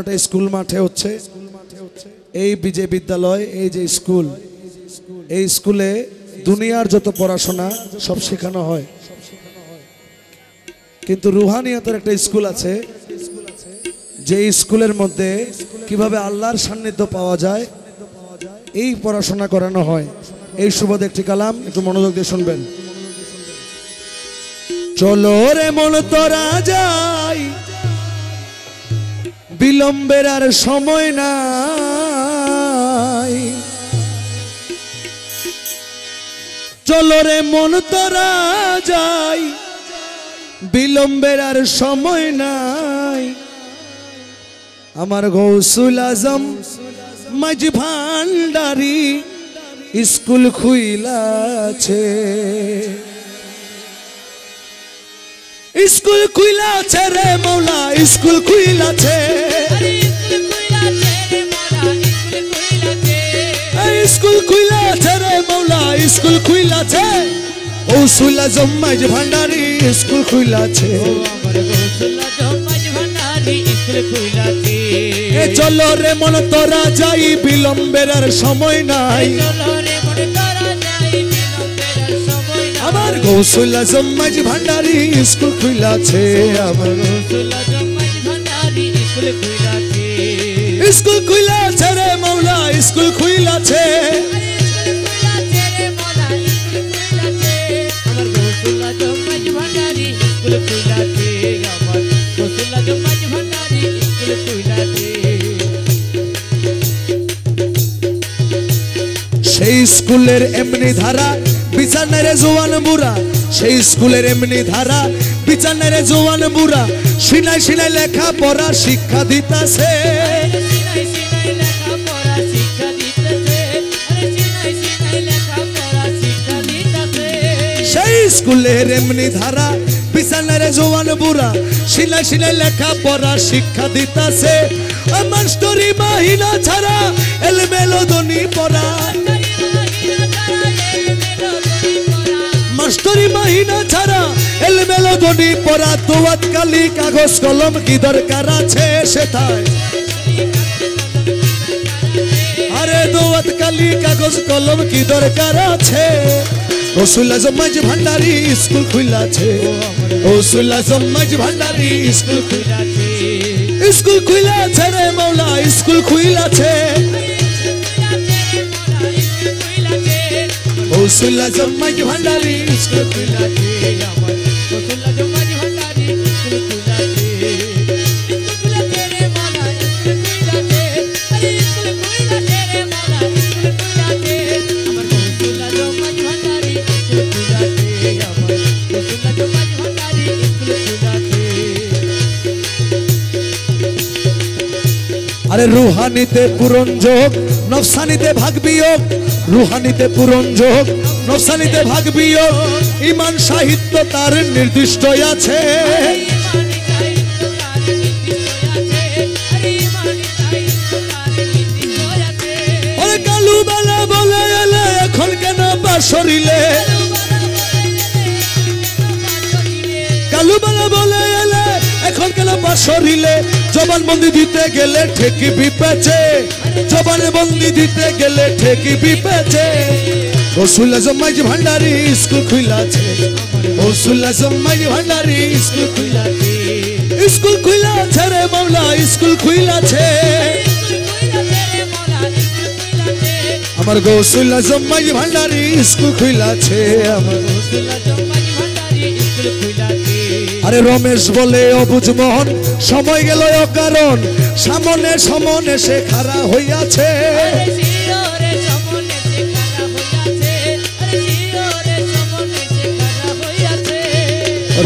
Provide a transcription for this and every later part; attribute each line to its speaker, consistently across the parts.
Speaker 1: একটা স্কুল মাঠে হচ্ছে এই বিজে বিদ্যালয়, এই যে স্কুল, এই স্কুলে দুনিয়ার যত পড়াশোনা সব শেখানো হয়। কিন্তু রুহানিয়াতের একটা স্কুল আছে, যে স্কুলের মধ্যে কিভাবে আল্লাহর সান্নিধ্য পাওয়া যায় এই পড়াশোনা করানো হয়। এই সুবাদে একটি কালাম একটু মনোযোগ দিয়ে শুনবেন। চলো রে মন তোরা যাই, বিলম্বের আর সময় নাই। চলো রে মন তোরা যাই, বিলম্বের আর সময় নাই। আমার গৌসুল আজম মাঝ ভান্ডারি স্কুল খুইলাছে, স্কুল খুইলাছে রে মৌলা, স্কুল খুইলাছে, স্কুল খুইলাছে রে মৌলা, স্কুল খুইলাছে। গৌসুল আজম মাঝ ভান্ডারি স্কুল খুইলাছে, চলো রে মন তোরা যাই, বিলম্বের আর সময় নাই। আমার গৌসুল আজম মাঝ ভান্ডারি স্কুল খুইলাছে, আমার স্কুল খুইলাছে রে মৌলা, স্কুল খুইলাছে। সেই স্কুলের এমনি ধারা বিছানায় রে জোয়ান বুড়া, সেই স্কুলের এমনি ধারা বিছানায় রে জোয়ান বুড়া, সিনাই সিনাই লেখা পড়া শিক্ষা দিতাছে। সেই স্কুলের এমনি ধারা বিছানায় রে জোয়ান বুড়া, সিনাই সিনাই লেখা পড়া শিক্ষা দিতাছে। মাস্টারি মাহিনা ছাড়া এলমেলো দনি পড়া, মাস্টারি মাহিনা ছাড়া এলমেলো দনি পড়া। দোয়াত কালি কাগজ কলম কি দরকার আছে সেটাই, আরে দোয়াত কালি কাগজ কলম কি দরকার আছে। গৌসুল আজম মাঝ ভান্ডারি স্কুল খুইলাছে, গৌসুল আজম মাঝ ভান্ডারি স্কুল খুইলাছে, স্কুল খুইলাছে রে মৌলা, স্কুল খুইলাছে। গৌসুল আজম মাঝ ভান্ডারি স্কুল খুইলাছে, গৌসুল আজম মাঝ ভান্ডারি স্কুল খুইলাছে। আরে রুহানিতে পূরণ যোগ, নফসানিতে ভাগ বিয়োগ, রুহানিতে পূরণ যোগ, নফসানিতে ভাগ বিয়োগ। ঈমান সাহিত্য তার নির্দিষ্ট আছে, আরে কালু বেলা বলে এলে এখন কেন বাসরিলে, কালু বেলা বলে এলে এখন কেন বাসরিলে। জবানবন্দি দিতে গেলে ঠেকিবি পেছে, জবানবন্দি দিতে গেলে ঠেকিবি পেছে। গৌসুল আজম মাঝ ভান্ডারি স্কুল খুইলাছে, গৌসুল আজম মাঝ ভান্ডারি স্কুল খুইলাছে, স্কুল খুইলাছে রে মৌলা, স্কুল খুইলাছে। আমার গৌসুল আজম মাঝ ভান্ডারি স্কুল খুইলাছে, আমার গৌসুল আজম মাঝ ভান্ডারি স্কুল খুইলাছে। আরে রমেশ বলে অবুঝ মোহন, সময় গেল অকারণ, সামনে সামনে সে খাড়া হইয়াছে।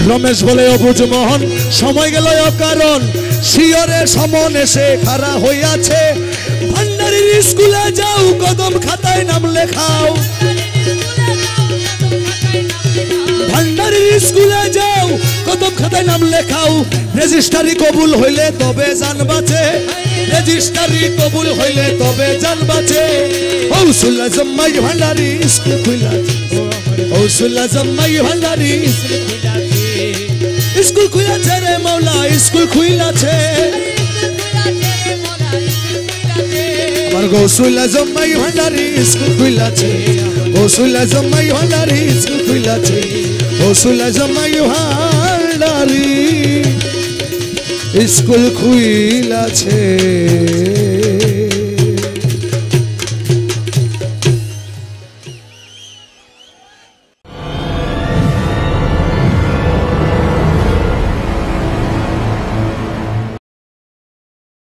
Speaker 1: রমেশ বলে অবুঝ মোহন, সময় গেল অকারণ, শিয়রে সামনে সে খাড়া হইয়াছে। ভান্ডারির স্কুলে যাও, কদম খাতায় নাম লেখাও, ভান্ডারির স্কুলে যাও, কদম খাতায় নাম লেখাও। রেজিস্ট্রারি কবুল হইলে তবে জান বাঁচে, রেজিস্ট্রারি কবুল হইলে তবে জান বাঁচে। গৌসুল আজম মাঝ ভান্ডারি স্কুল খুইলাছে, গৌসুল আজম মাঝ ভান্ডারি স্কুল খুইলাছে রে মৌলা, স্কুল খুইলাছে। আমার গৌসুল আজম মাই ভান্ডারি স্কুল খুইলাছে গৌসুল আজম মাই ভান্ডারি স্কুল খুইলাছে গৌসুল আজম মাই ভান্ডারি স্কুল খুইলাছে